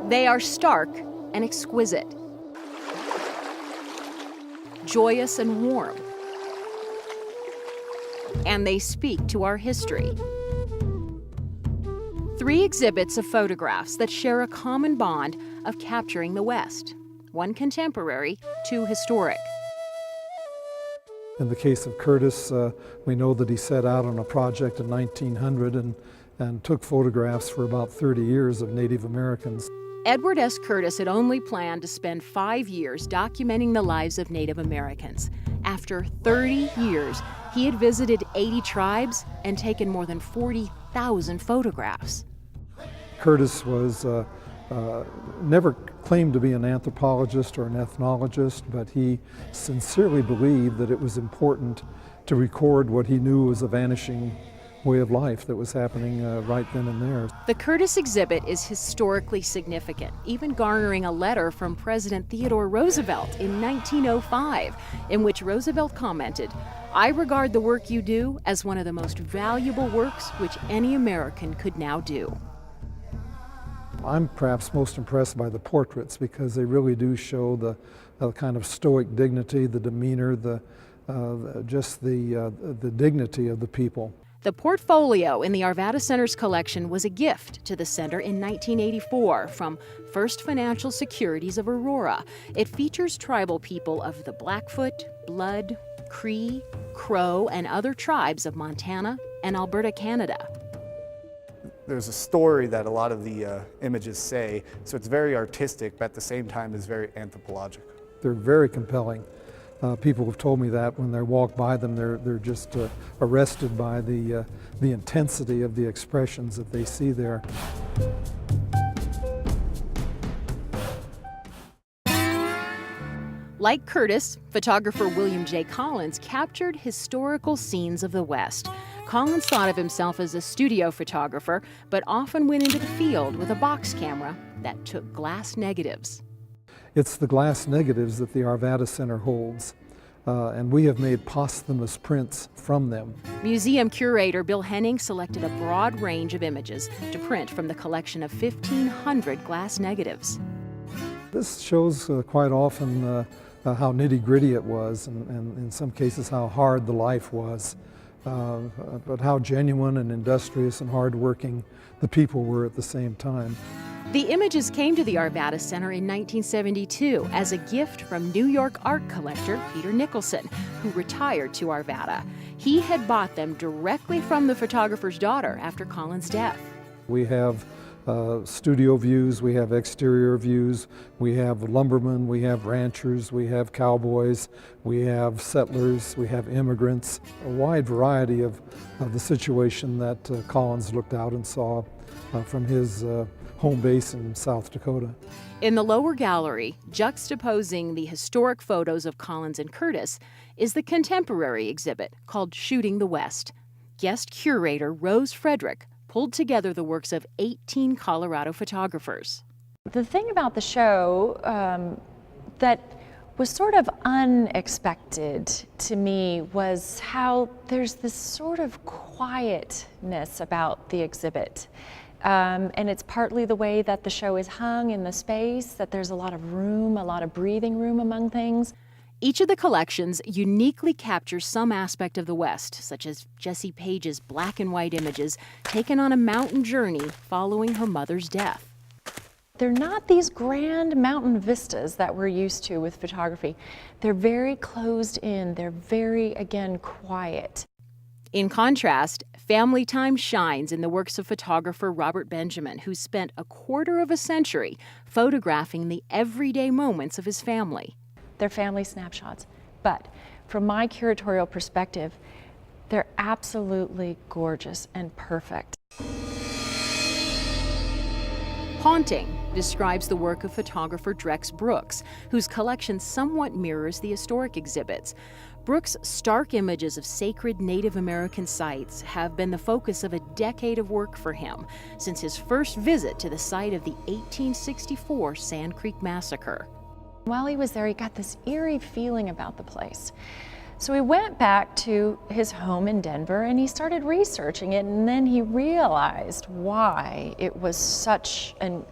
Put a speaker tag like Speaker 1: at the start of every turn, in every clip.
Speaker 1: They are stark and exquisite, joyous and warm, and they speak to our history. 3 exhibits of photographs that share a common bond of capturing the West. 1 contemporary, 2 historic.
Speaker 2: In the case of Curtis, we know that he set out on a project in 1900 and took photographs for about 30 years of Native Americans.
Speaker 1: Edward S. Curtis had only planned to spend 5 years documenting the lives of Native Americans. After 30 years, he had visited 80 tribes and taken more than 40,000 photographs.
Speaker 2: Curtis was never claimed to be an anthropologist or an ethnologist, but he sincerely believed that it was important to record what he knew was a vanishing way of life that was happening right then and there.
Speaker 1: The Curtis exhibit is historically significant, even garnering a letter from President Theodore Roosevelt in 1905, in which Roosevelt commented, "I regard the work you do as one of the most valuable works which any American could now do."
Speaker 2: I'm perhaps most impressed by the portraits because they really do show the kind of stoic dignity, the demeanor, just the dignity of the people.
Speaker 1: The portfolio in the Arvada Center's collection was a gift to the center in 1984 from First Financial Securities of Aurora. It features tribal people of the Blackfoot, Blood, Cree, Crow, and other tribes of Montana and Alberta, Canada.
Speaker 3: There's a story that a lot of the images say, so it's very artistic, but at the same time is very anthropologic.
Speaker 2: They're very compelling. People have told me that when they walk by them, they're just arrested by the intensity of the expressions that they see there.
Speaker 1: Like Curtis, photographer William J. Collins captured historical scenes of the West. Collins thought of himself as a studio photographer, but often went into the field with a box camera that took glass negatives.
Speaker 2: It's the glass negatives that the Arvada Center holds, and we have made posthumous prints from them.
Speaker 1: Museum curator Bill Henning selected a broad range of images to print from the collection of 1,500 glass negatives.
Speaker 2: This shows quite often how nitty-gritty it was, and in some cases how hard the life was, but how genuine and industrious and hardworking the people were at the same time.
Speaker 1: The images came to the Arvada Center in 1972 as a gift from New York art collector Peter Nicholson, who retired to Arvada. He had bought them directly from the photographer's daughter after Collins' death.
Speaker 2: We have studio views, we have exterior views, we have lumbermen, we have ranchers, we have cowboys, we have settlers, we have immigrants, a wide variety of the situation that Collins looked out and saw from his home base in South Dakota.
Speaker 1: In the lower gallery, juxtaposing the historic photos of Collins and Curtis, is the contemporary exhibit called Shooting the West. Guest curator Rose Frederick pulled together the works of 18 Colorado photographers.
Speaker 4: The thing about the show that was sort of unexpected to me was how there's this sort of quietness about the exhibit. And it's partly the way that the show is hung in the space, that there's a lot of room, a lot of breathing room among things.
Speaker 1: Each of the collections uniquely captures some aspect of the West, such as Jessie Page's black and white images taken on a mountain journey following her mother's death.
Speaker 4: They're not these grand mountain vistas that we're used to with photography. They're very closed in. They're very, again, quiet.
Speaker 1: In contrast, family time shines in the works of photographer Robert Benjamin, who spent a quarter of a century photographing the everyday moments of his family.
Speaker 4: They're family snapshots, but from my curatorial perspective, they're absolutely gorgeous and perfect.
Speaker 1: Haunting describes the work of photographer Drex Brooks, whose collection somewhat mirrors the historic exhibits. Brooks' stark images of sacred Native American sites have been the focus of a decade of work for him since his first visit to the site of the 1864 Sand Creek Massacre.
Speaker 4: While he was there, he got this eerie feeling about the place. So he went back to his home in Denver and he started researching it, and then he realized why it was such an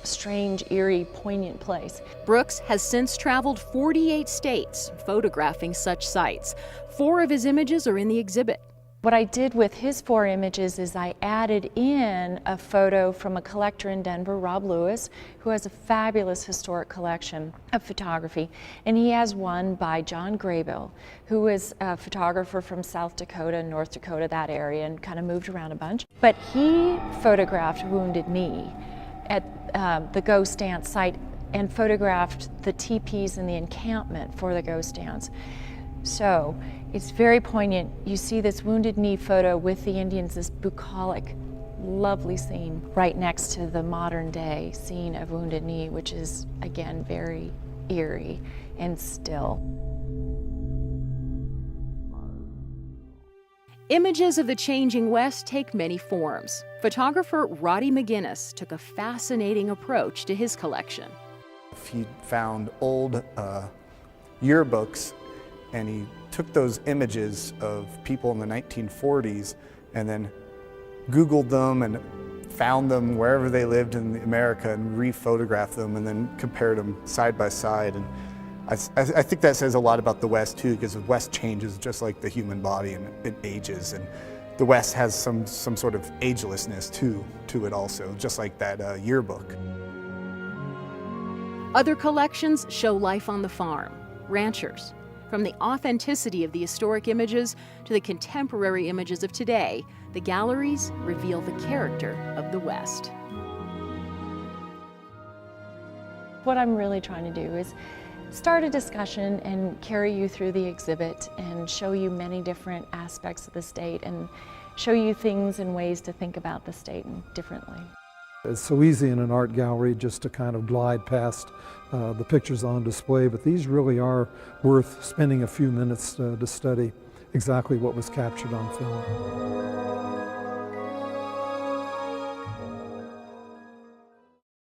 Speaker 4: strange, eerie, poignant place.
Speaker 1: Brooks has since traveled 48 states photographing such sites. 4 of his images are in the exhibit.
Speaker 4: What I did with his 4 images is I added in a photo from a collector in Denver, Rob Lewis, who has a fabulous historic collection of photography. And he has one by John Graybill, who is a photographer from South Dakota, North Dakota, that area, and kind of moved around a bunch. But he photographed Wounded Knee at the ghost dance site and photographed the teepees and the encampment for the ghost dance. So it's very poignant. You see this Wounded Knee photo with the Indians, this bucolic, lovely scene right next to the modern day scene of Wounded Knee, which is again very eerie and still.
Speaker 1: Images of the changing West take many forms. Photographer Roddy McGinnis took a fascinating approach to his collection.
Speaker 3: He found old yearbooks, and he took those images of people in the 1940s and then Googled them and found them wherever they lived in America and re-photographed them and then compared them side by side. And I think that says a lot about the West too, because the West changes just like the human body, and it ages. And the West has some sort of agelessness to it also, just like that yearbook.
Speaker 1: Other collections show life on the farm, ranchers. From the authenticity of the historic images to the contemporary images of today, the galleries reveal the character of the West.
Speaker 4: What I'm really trying to do is start a discussion and carry you through the exhibit and show you many different aspects of the state and show you things and ways to think about the state differently.
Speaker 2: It's so easy in an art gallery just to kind of glide past the pictures on display, but these really are worth spending a few minutes to study exactly what was captured on film.